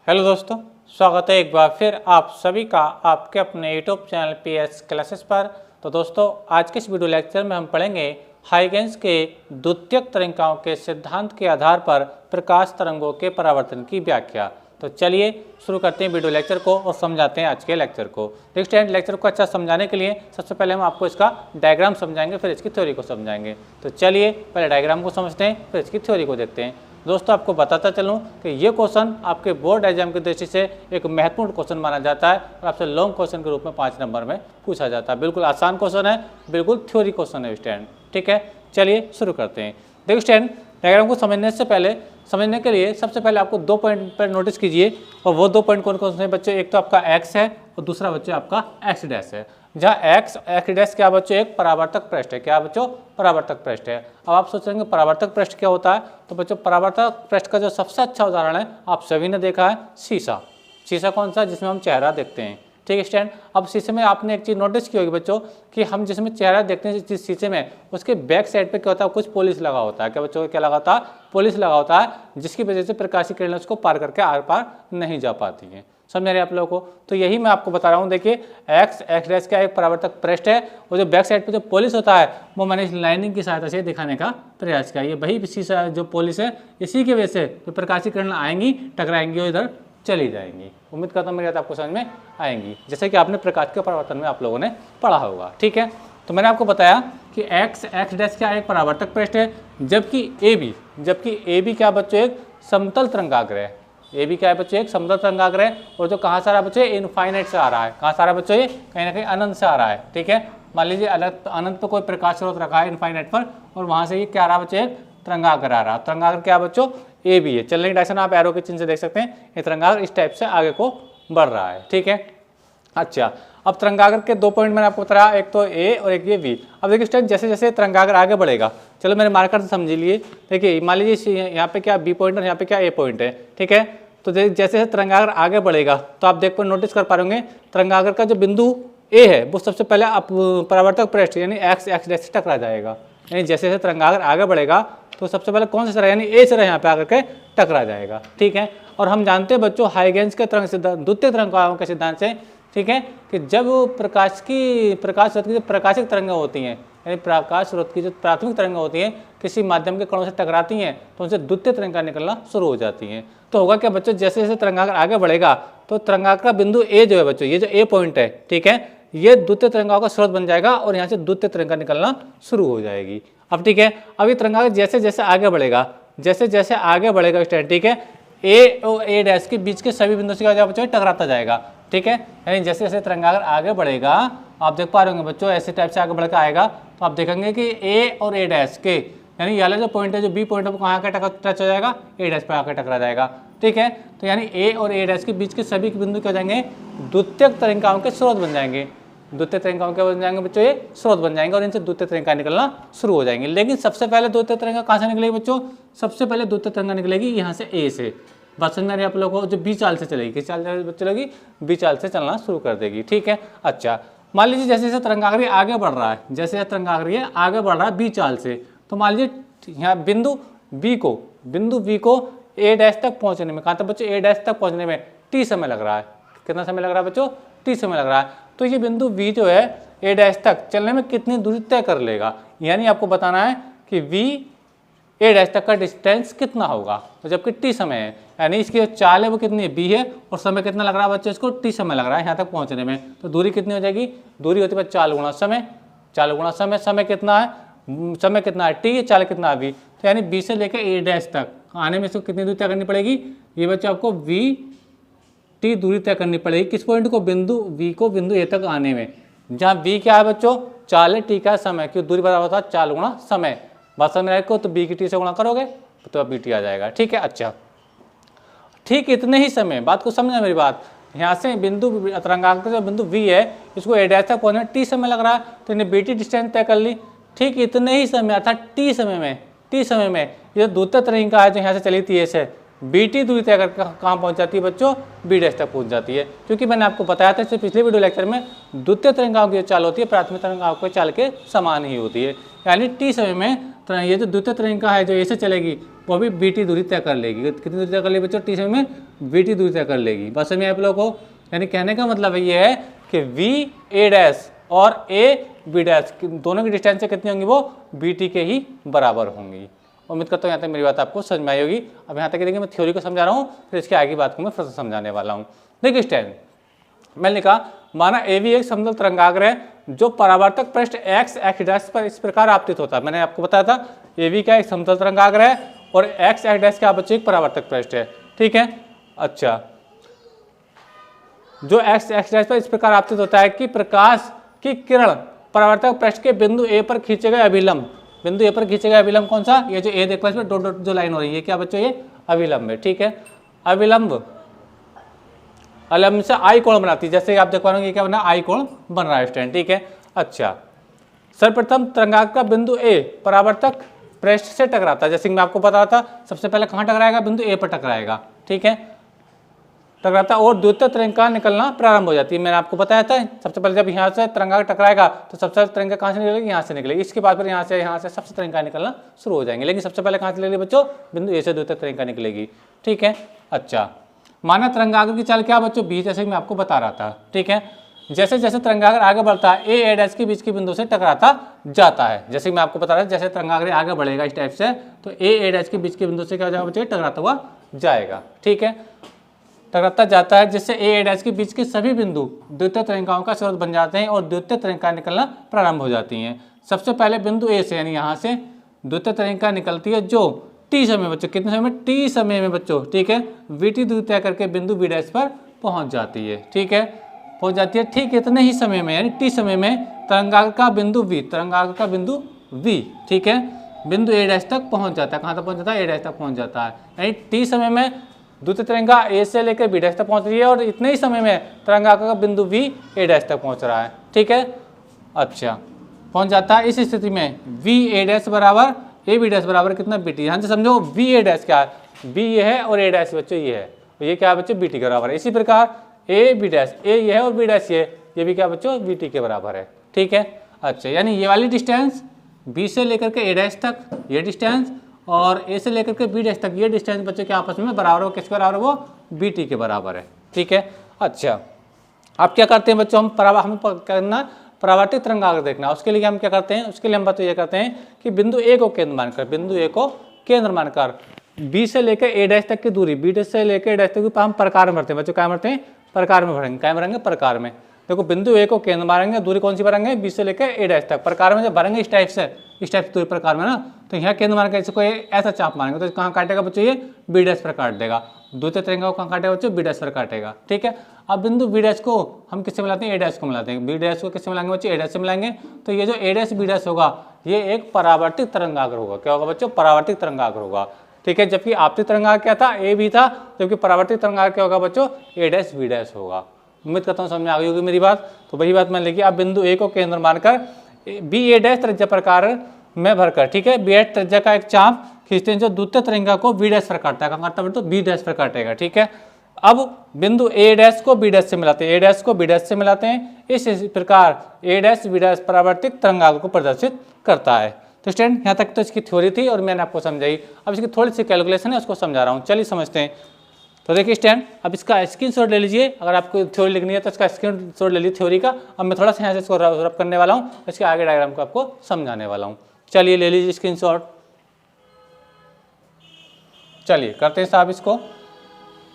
Hello दोस्तों, स्वागत है एक बार फिर आप सभी का आपके अपने यूट्यूब चैनल पीएस क्लासेस पर। तो दोस्तों, आज के इस वीडियो लेक्चर में हम पढ़ेंगे हाइगेंस के द्वितीयक तरंगिकाओं के सिद्धांत के आधार पर प्रकाश तरंगों के परावर्तन की व्याख्या। तो चलिए शुरू करते हैं वीडियो लेक्चर को और समझाते हैं आज के लेक्चर को। नेक्स्ट लेक्चर को अच्छा समझाने के लिए सबसे पहले हम आपको इसका डायग्राम समझाएंगे, फिर इसकी थ्योरी को समझाएंगे। तो चलिए पहले डायग्राम को समझते हैं, फिर इसकी थ्योरी को देखते हैं। दोस्तों, आपको बताता चलूं कि ये क्वेश्चन आपके बोर्ड एग्जाम की दृष्टि से एक महत्वपूर्ण क्वेश्चन माना जाता है और आपसे लॉन्ग क्वेश्चन के रूप में 5 नंबर में पूछा जाता है। बिल्कुल आसान क्वेश्चन है, बिल्कुल थ्योरी क्वेश्चन है स्टूडेंट। ठीक है, चलिए शुरू करते हैं। देखिए स्टूडेंट, डायग्राम को समझने के लिए सबसे पहले आपको 2 पॉइंट पर नोटिस कीजिए, और वो 2 पॉइंट कौन कौन से हैं बच्चों? एक तो आपका एक्स है और दूसरा बच्चों आपका एक्स डैश है। जहाँ एक्स डैश क्या बच्चों? एक परावर्तक पृष्ठ है। क्या बच्चों? परावर्तक पृष्ठ है। अब आप सोचेंगे परावर्तक पृष्ठ क्या होता है? तो बच्चों, परावर्तक पृष्ठ का जो सबसे अच्छा उदाहरण है आप सभी ने देखा है, शीशा। शीशा कौन सा? जिसमें हम चेहरा देखते हैं। ठीक है स्टूडेंट, अब शीशे में आपने एक चीज़ नोटिस की होगी बच्चों कि हम जिसमें चेहरा देखते हैं जिस शीशे में, उसके बैक साइड पे क्या होता है? कुछ पॉलिश लगा होता है। क्या बच्चों? क्या लगा होता है? पॉलिश लगा होता है, जिसकी वजह से प्रकाशीय किरणें उसको पार करके आर पार नहीं जा पाती हैं। समझ रहे हैं आप लोगों को? तो यही मैं आपको बता रहा हूँ। देखिए, एक्स डैश का एक परावर्तक पृष्ठ है, और जो बैक साइड पे जो पॉलिश होता है वो मैंने इस लाइनिंग की सहायता से दिखाने का प्रयास किया। ये वही शीशा जो पॉलिश है, इसी की वजह से जो प्रकाशीय किरणें आएंगी, टकराएंगी और इधर चली जाएंगी। उम्मीद करता हूँ मेरी बात आपको समझ में आएंगी, जैसे कि आपने प्रकाश के परावर्तन में आप लोगों ने पढ़ा होगा। ठीक है, तो मैंने आपको बताया कि एक्स डैश क्या एक परावर्तक पृष्ठ है, जबकि ए बी क्या बच्चों? एक समतल तरंगाग्र है। ए बी क्या है बच्चों? एक समतल तरंगाग्र है, और जो कहाँ से आ रहा है बच्चों? इनफाइनाइट से आ रहा है। कहाँ से आ रहा है बच्चों? ये कहीं ना कहीं अनंत से आ रहा है। ठीक है, मान लीजिए अनंत पर कोई प्रकाश स्रोत रखा है इनफाइनाइट पर, और वहाँ से ये क्या आ रहा है बच्चों? एक तरंगाग्र आ रहा है। तरंगाग्र क्या बच्चों? ए बी है। चलने की डायरेक्शन आप एरो के चिन्ह से देख सकते हैं, ये तरंगाग्र इस टाइप से आगे को बढ़ रहा है। ठीक है, अच्छा, अब तरंगाग्र के 2 पॉइंट मैंने आपको बताया, एक तो ए और एक ये बी। अब देखिए स्टूडेंट, जैसे जैसे तरंगाग्र आगे बढ़ेगा, चलो मैंने मार्कर से समझ लिए। देखिए मान लीजिए यहाँ पे क्या बी पॉइंट और यहाँ पे क्या ए पॉइंट है। ठीक है, तो जैसे जैसे तरंगाग्र आगे बढ़ेगा तो आप देख पर नोटिस कर पा रहे तरंगाग्र का जो बिंदु ए है वो सबसे पहले आप परावर्तक पृष्ठ यानी एक्स डैश से टकरा जाएगा। यानी जैसे जैसे तरंगाग्र आगे बढ़ेगा तो सबसे पहले कौन सा यानी ए से यहाँ पे आकर के टकरा जाएगा। ठीक है, और हम जानते हैं बच्चों हाइगेंस के तरंग सिद्धांत, द्वितीय तरंगाओं के सिद्धांत से, ठीक है, कि जब प्रकाश स्रोत की जो प्रकाशिक तरंगें होती हैं, यानी प्रकाश स्रोत की जो प्राथमिक तरंगें होती हैं किसी माध्यम के कणों से टकराती हैं तो उनसे द्वितीय तरंगा निकलना शुरू हो जाती हैं। तो होगा क्या बच्चों? जैसे जैसे तरंगाग्र आगे बढ़ेगा तो तरंगाग्र का बिंदु ए जो है बच्चों, ये जो ए पॉइंट है, ठीक है, ये द्वितीय तरंगाओं का स्रोत बन जाएगा और यहाँ से द्वितीय तरंगा निकलना शुरू हो जाएगी। अब ठीक है, अब ये तरंगाग्र जैसे जैसे आगे बढ़ेगा, स्टूडेंट, ठीक है, ए और ए डैश के बीच के सभी बिंदुओं से क्या हो जाएगा बच्चों? टकराता जाएगा। ठीक है, यानी जैसे जैसे तरंगाग्र आगे बढ़ेगा, आप देख पा रहे होंगे बच्चों, ऐसे टाइप से आगे बढ़कर आएगा तो आप देखेंगे कि ए और ए डैश के, यानी ये वाला जो पॉइंट है, जो बी पॉइंट है, वो कहाँ आकर टच हो जाएगा? ए डैश पर आकर टकरा जाएगा। ठीक है, तो यानी ए और ए डैश के बीच के सभी बिंदु क्या हो जाएंगे? द्वितीयक तरंगिकाओं के स्रोत बन जाएंगे। द्वितीय तरंगिकाओं के बन जाएंगे बच्चों? ये स्रोत बन जाएंगे और इनसे द्वितीय तरंगिका निकलना शुरू हो जाएंगे। लेकिन सबसे पहले द्वितीय तरंगिका कहाँ से निकलेगी बच्चों? सबसे पहले द्वितीय तरंगिका निकलेगी यहाँ से ए से। बात समझ में आ रही है आप लोगों को? जो बी चाल से चलेगी, किस चाल से चलेगी? बी चाल से चलना शुरू कर देगी। ठीक है, अच्छा, मान लीजिए जैसे जैसे तरंगाग्र आगे बढ़ रहा है, जैसे तरंगाग्र आगे बढ़ रहा है बी चाल से, तो मान लीजिए यहाँ बिंदु बी को ए डैश तक पहुँचने में, कहाँ तक बच्चों? ए डैश तक पहुँचने में टी समय लग रहा है। कितना समय लग रहा है बच्चों? टी समय लग रहा है। तो ये बिंदु बी जो है ए डैश तक चलने में कितनी दूरी तय कर लेगा, यानी आपको बताना है कि वी ए डैश तक का डिस्टेंस कितना होगा, तो जबकि टी समय है, यानी इसकी जो चाल है वो कितनी है? बी है, और समय कितना लग रहा है बच्चों? इसको टी समय लग रहा है यहाँ तक पहुँचने में। तो दूरी कितनी हो जाएगी? दूरी होती है चाल गुणा समय। समय कितना है? टी, चाल कितना है? बी। तो यानी बी से लेकर ए डैश तक आने में इसको कितनी दूरी तय करनी पड़ेगी? ये बच्चों आपको वी टी दूरी तय करनी पड़ेगी। किस पॉइंट को? बिंदु वी को बिंदु ए तक आने में, जहाँ बी क्या है बच्चों? चाल है, टी का समय, क्यों? दूरी बराबर होता है चाल गुणा समय। बात समझ में को, तो बी की टी से गुणा करोगे तो बी टी आ जाएगा। ठीक है, अच्छा, ठीक इतने ही समय, बात को समझना मेरी बात, यहाँ से बिंदु तरंगाग्र जो बिंदु वी है, इसको ए डैश तक पहुँचने में टी समय लग रहा है, तो इन्हें बी टी डिस्टेंस तय कर ली। ठीक इतने ही समय अर्थात टी समय में ये द्वितीय तरंगिका है जो यहाँ से चली थी ऐसे, बी टी दूरी तय करके कहाँ पहुँच जाती है बच्चों? बी डैश तक पहुँच जाती है। क्योंकि मैंने आपको बताया था इससे पिछले वीडियो लेक्चर में, द्वितीय तरंगिकाओं की जो चाल होती है प्राथमिक तरंगिकाओं की चाल के समान ही होती है। यानी टी समय में ये जो द्वितीय तरंगिका है जो ए से चलेगी वो भी बी टी दूरी तय कर लेगी। कितनी दूरी तय कर लेगी बच्चों? टी समय में बी टी दूरी तय कर लेगी। बस में आप लोगों को यानी कहने का मतलब ये है कि वी ए डैश और ए बी डैश दोनों की डिस्टेंस कितनी होंगी? वो बी टी के ही बराबर होंगी। उम्मीद करता हूँ यहाँ तक मेरी बात आपको समझ में आई होगी। अब यहाँ तक देखिए मैं थ्योरी को समझा रहा हूँ, फिर इसके आगे बात को मैं फिर से समझाने वाला हूँ। देखिए स्टैंड मैंने कहा माना ए भी एक समतल तरंगाग्र है जो परावर्तक पृष्ठ एक्स एक्स डैश पर इस प्रकार आपतित होता है। मैंने आपको बताया था ए भी का एक समतल तरंगाग्र है और एक्स एक्स डैश का बच्चे एक परावर्तक पृष्ठ है, ठीक है। अच्छा, जो एक्स एक्स डैश पर इस प्रकार आपतित होता है कि प्रकाश की किरण परावर्तक पृष्ठ के बिंदु ए पर खींचे गए अभिलंब, बिंदु ए पर खींचे गए अभिलंब कौन सा? ये जो ए देखो इसमें डॉट डॉट जो लाइन हो रही है क्या बच्चों? ये अभिलंब है, ठीक है। अभिलंब अलंब से आई कोण बनाती है, जैसे आप देख पा रहे हो ये क्या बना? आई कोण बन रहा है स्टैंड, ठीक है। अच्छा, सर्वप्रथम तरंगाग्र का बिंदु ए परावर्तक पृष्ठ से टकराता है, जैसे मैं आपको बता रहा था सबसे पहले कहाँ टकराएगा? बिंदु ए पर टकराएगा, ठीक है, टकराता और द्वितीय तरंगिका निकलना प्रारंभ हो जाती है। मैंने आपको बताया था सबसे पहले जब यहाँ से तरंगाग्र टकराएगा तो सबसे पहले तरंगिका कहाँ से निकलेगी? यहाँ से निकलेगी। इसके बाद फिर यहाँ से सबसे तरंगिका निकलना शुरू हो जाएंगे, लेकिन सबसे पहले कहाँ से निकलेगी बच्चों? बिंदु ए से द्वितीय तरंगिका निकलेगी, ठीक है। अच्छा, माना तरंगाग्र की चाल क्या बच्चों? बी, जैसे मैं आपको बता रहा था, ठीक है। जैसे जैसे तरंगाग्र आगे बढ़ता है ए ए डैश के बीच के बिंदु से टकराता जाता है, जैसे मैं आपको बता रहा था जैसे तरंगाग्र आगे बढ़ेगा इस टाइप से तो ए ए डैश के बीच के बिंदु से क्या हो जाएगा बच्चों? टकराता हुआ जाएगा, ठीक है, टकराता जाता है, जिससे ए ए डैश के बीच के सभी बिंदु द्वितीय तरंगिकाओं का स्रोत बन जाते हैं और द्वितीय तरंगिका निकलना प्रारंभ हो जाती हैं। सबसे पहले बिंदु ए से यानी यहाँ से द्वितीय तरंगिका निकलती है जो टी समय बच्चों, कितने समय में? टी समय में बच्चों, ठीक है, वी टी दूरी तय करके बिंदु बी डैश पर पहुंच जाती है, ठीक है, पहुंच जाती है। ठीक इतने ही समय में यानी टी समय में तरंगाग्र का बिंदु वी, तरंगाग्र का बिंदु वी, ठीक है, बिंदु ए डैश तक पहुंच जाता है। कहाँ तक पहुंच जाता है? ए डैश तक पहुंच जाता है। यानी टी समय में द्वितीय तरंगिका ए से लेकर बी डैश तक पहुंच रही है और इतने ही समय में तरंगाग्र का बिंदु वी ए डैश तक पहुंच रहा है, ठीक है। अच्छा, पहुंच जाता है। इस स्थिति में वी ए डैश बराबर ए बी डैश बराबर कितना? B T. यहाँ से समझो वी ए डैश क्या है? बी ये है और ए डैश बच्चों ये है, ये क्या है बच्चों? बी टी के बराबर है। इसी प्रकार ए बी डैश, ए ये है और बी डैश ये भी क्या बच्चों? बी टी के बराबर है, ठीक है। अच्छा, यानी ये वाली डिस्टेंस बी से लेकर के ए डैश तक ये डिस्टेंस और ए से लेकर के बी डैश तक ये डिस्टेंस बच्चों के आपस में बराबर हो, किसके बराबर? वो बी टी के बराबर है, ठीक है। अच्छा, अब क्या करते हैं बच्चों? हमें करना परावर्तित तरंगाग्र देखना, उसके लिए हम क्या करते हैं? उसके लिए हम बात ये करते हैं कि बिंदु ए को केंद्र मानकर, बिंदु ए को केंद्र मानकर बी से लेकर ए डैश तक की दूरी, बी डैश से लेकर ए डैश तक की हम प्रकार में भरते हैं बच्चों। क्या भरते हैं? प्रकार में भरेंगे। क्या भरेंगे? प्रकार में। देखो बिंदु ए को केंद्र मारेंगे, दूरी कौन सी भरेंगे? बी से लेकर ए डैश तक। प्रकार में जब भरेंगे इस टाइप से दूरी प्रकार में ना, तो यहाँ केंद्र मान के इसको ऐसा चाप मारेंगे तो कहाँ काटेगा बच्चों? ये बी डैश पर काट देगा। द्वितीय तरंगिका को कहाँ काटेगा बच्चों? बी डैश पर काटेगा, ठीक है। अब बिंदु बी डैश को हम किससे मिलाते हैं? ए डैश को मिलाते हैं। बी डैश को किससे मिलाएंगे बच्चों? ए डैश से मिलाएंगे। तो ये जो ए डैश बी डैश होगा ये एक परावर्तित तरंगाग्र होगा। क्या होगा बच्चों? परावर्तित तरंगाग्र होगा, ठीक है। जबकि आपतित तरंगाग्र क्या था? ए भी था, जबकि परावर्तित तरंगाग्र क्या होगा बच्चों? ए डैश बी डैश होगा। उम्मीद करता हूँ समझ में आ गई होगी मेरी बात। तो वही बात मान लीजिए, आप बिंदु ए को केंद्र मानकर बी ए डैश त्रिज्या प्रकार में भरकर, ठीक है, बी ए त्रिज्या का एक चाप खींचते हैं जो द्वितीय तरंगिका को बी डैश पर काटता है। कहाँ काटता है? तो बी डैश पर काटेगा, ठीक है। अब बिंदु ए डैश को बी डैश से मिलाते हैं, ए डैश को बी डैश से मिलाते हैं। इस प्रकार ए डैश बी डैश परावर्तित तरंगाग्र को प्रदर्शित करता है। तो स्टूडेंट यहाँ तक तो इसकी थ्योरी थी और मैंने आपको समझाई। अब इसकी थोड़ी सी कैलकुलेशन है उसको समझा रहा हूँ, चलिए समझते हैं। तो देखिए स्टूडेंट, अब इसका स्क्रीनशॉट ले लीजिए। अगर आपको थ्योरी लिखनी है तो इसका स्क्रीनशॉट ले लीजिए थ्योरी का। अब मैं थोड़ा सा यहाँ से इसको रब करने वाला हूँ, इसके आगे डायग्राम को आपको समझाने वाला हूँ। चलिए ले लीजिए स्क्रीनशॉट। चलिए करते हैं साहब इसको।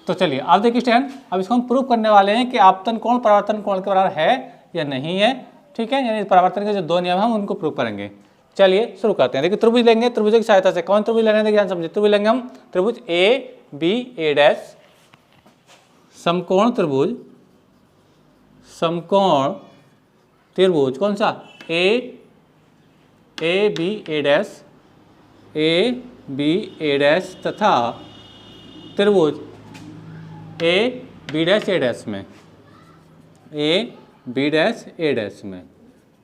तो चलिए आप देखिए स्टूडेंट, अब इसको हम प्रूव करने वाले हैं कि आपतन कोण परावर्तन कोण के बराबर है या नहीं है, ठीक है। यानी परावर्तन के जो दो नियम हैं हम उनको प्रूव करेंगे। चलिए शुरू करते हैं। देखिए त्रिभुज लेंगे, त्रिभुज की सहायता से। कौन त्रिभुज लेने ध्यान समझिए। त्रिभुज लेंगे हम, त्रिभुज ए बी ए डैश, समकोण त्रिभुज, समकोण त्रिभुज कौन सा? A B A dash, A B A dash तथा त्रिभुज A B dash A dash में, A B dash A dash में,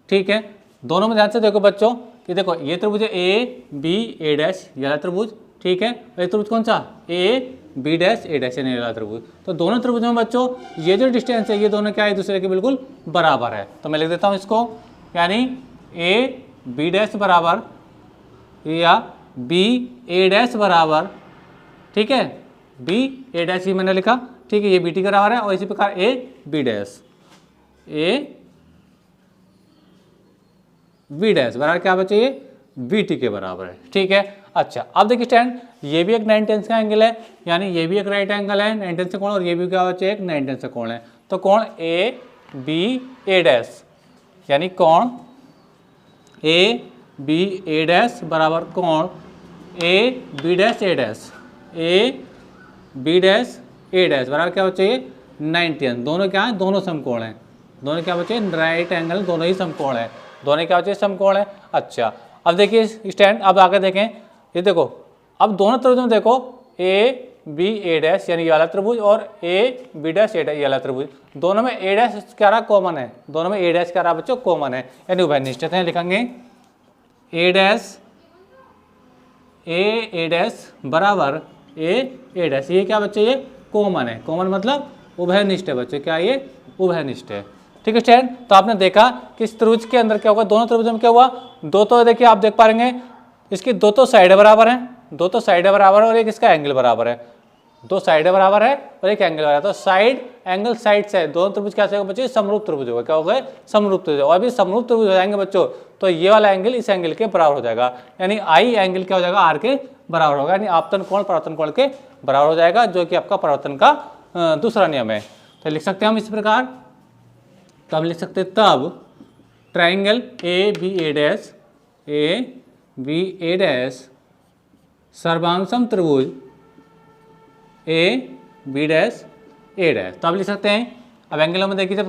ठीक है। दोनों में ध्यान से देखो बच्चों, ये देखो ये त्रिभुज है ए बी ए डैश, ये वाला त्रिभुज, ठीक है। ये त्रिभुज कौन सा? A B dash A dash, ये वाला त्रिभुज। तो दोनों त्रिभुजों में बच्चों ये जो डिस्टेंस है ये दोनों क्या है? एक दूसरे के बिल्कुल बराबर है। तो मैं लिख देता हूँ इसको, यानी ए बी डैश बराबर या बी ए डैश बराबर, ठीक है, बी ए डैश ये मैंने लिखा, ठीक है, ये बी टी के बराबर है, और इसी प्रकार A B dash, A B dash बराबर क्या बचे, ये बी टी के बराबर है, ठीक है। अच्छा अब देखिए स्टैंड, ये भी एक 90 अंश का एंगल है, यानी ये भी एक राइट एंगल है 90 अंश का कोण, और ये भी क्या बचे एक 90 अंश का कोण है। तो कोण ए बी ए डैश, यानी कोण ए बी ए डैश बराबर कोण A B dash A dash, A B dash A dash बराबर क्या बचे, ये 90 अंश। दोनों क्या है, दोनों समकोण हैं, दोनों क्या बचे, राइट एंगल, दोनों ही समकोण है, दोनों क्या बचे, समकोण है। अच्छा अब देखिए स्टैंड, अब आगे देखें, ये देखो अब दोनों त्रिभुजों में देखो ए बी ए डैश यानी ये वाला त्रिभुज और A B dash A dash ये वाला त्रिभुज, दोनों में ए डैश क्या रहा, कॉमन है, दोनों में ए डैश क्या रहा बच्चों, कॉमन है, यानी उभयनिष्ठ है। लिखेंगे ए डैश ए डैश बराबर ए डैश, ये क्या बच्चे, ये कॉमन है, कॉमन मतलब उभयनिष्ठ है बच्चे, क्या ये उभयनिष्ठ है, ठीक है स्टैंड। तो आपने देखा कि इस त्रिभुज के अंदर क्या होगा, दोनों त्रिभुजों में क्या हुआ, दो तो देखिए आप देख पाएंगे इसकी दो तो साइड बराबर हैं, दो तो साइड बराबर है और एक इसका एंगल बराबर है, दो साइड बराबर है और एक एंगल बराबर है। तो साइड एंगल साइड से दोनों त्रिभुज कैसे होगा बच्चे, समरूप त्रिभुज होगा, क्या होगा, समरूप त्रिभुज। और अभी समरूप त्रिभुज हो जाएंगे बच्चों तो ये वाला एंगल इस एंगल के बराबर हो जाएगा, यानी आई एंगल क्या हो जाएगा, आर के बराबर होगा, यानी आपतन कोण परावर्तन कोण के बराबर हो जाएगा, जो कि आपका परावर्तन का दूसरा नियम है। तो लिख सकते हैं हम इस प्रकार, तब लिख सकते हैं तब triangle A B A dash, A B A dash सर्वांशम त्रिभुज A B dash A dash. तो अब लिख सकते हैं, अब एंगलों में देखिए जब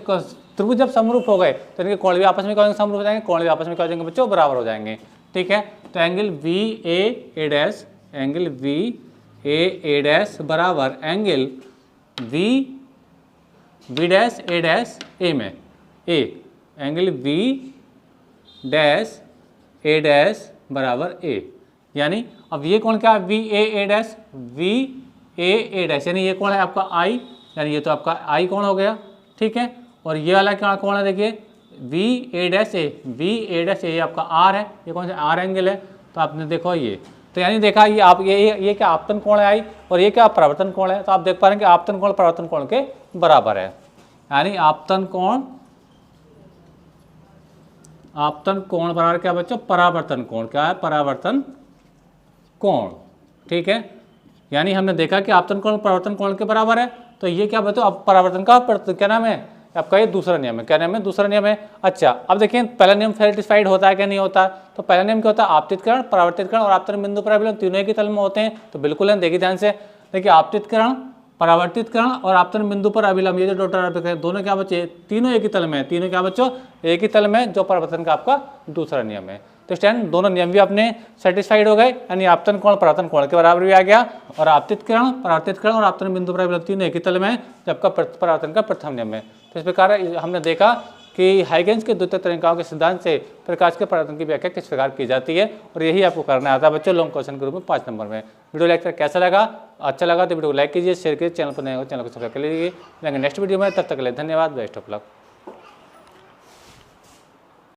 त्रिभुज जब समरूप हो गए तो इनके कोण भी आपस में क्या हो जाएंगे, समरूप हो जाएंगे, कोण भी आपस में क्या हो जाएंगे बच्चों, बराबर हो जाएंगे, ठीक है। तो angle V A dash, angle V A dash बराबर एंगल वी डैश ए में A, angle V dash A dash बराबर ए, यानी अब ये कोण क्या है, V A dash, V A dash, यानी ये कोण है आपका आई, यानी ये तो आपका आई कोण हो गया, ठीक है। और ये वाला क्या कोण है, देखिए वी ए डैश ए आपका आर है, ये कौन सा आर एंगल है, तो आपने देखो ये, तो यानी देखा ये आप ये क्या आपतन कोण है आई, और ये क्या परावर्तन कोण है। तो आप देख पा रहे हैं कि आपतन कोण परावर्तन कोण के बराबर है, यानी आपतन कोण बराबर क्या बच्चों, परावर्तन कोण, क्या है, परावर्तन कोण, ठीक है। यानी हमने देखा कि आपतन कोण परावर्तन कोण के बराबर है, तो ये क्या बताओ, अब परावर्तन का क्या नाम है आपका, ये दूसरा नियम है, क्या नाम है, दूसरा नियम है। अच्छा अब देखिए पहला नियम सेटिस्फाइड होता है क्या नहीं होता, तो पहला नियम क्या होता है, आपतितकरण, परावर्तितकरण और आपतन बिंदु पर अभिलंब तीनों एक ही तल में होते हैं, तो बिल्कुल है, देखिए ध्यान से, देखिए आपतितकरण, परावर्तितकरण और आपतन बिंदु पर अभिलंब, ये जो डॉटर दोनों क्या बच्चे, तीनों एक ही तल में, तीनों क्या बच्चों, एक ही तल में, जो परावर्तन का आपका दूसरा नियम है। तो स्टैंड दोनों नियम भी अपने सेटिस्फाइड हो गए, यानी आपतन कोण परावर्तन कोण के बराबर भी आ गया, और आपतितकरण, परावर्तितकरण और आपतन बिंदु पर अभिलंब तीनों एक ही तल में, जबकि परावर्तन का प्रथम नियम है। तो इस प्रकार हमने देखा कि हाइगेंस के द्वितीय तरीकाओं के सिद्धांत से प्रकाश के परावर्तन की व्याख्या किस प्रकार की जाती है, और यही आपको करना आता है बच्चों लॉन्ग क्वेश्चन के रूप में 5 नंबर में। वीडियो लेक्चर कैसा लगा, अच्छा लगा तो वीडियो को लाइक कीजिए, शेयर कीजिए, चैनल पर नए हो चैनल को सब्सक्राइब कर लीजिए। नेक्स्ट वीडियो में, तब तक के लिए धन्यवाद, बेस्ट ऑफ लक।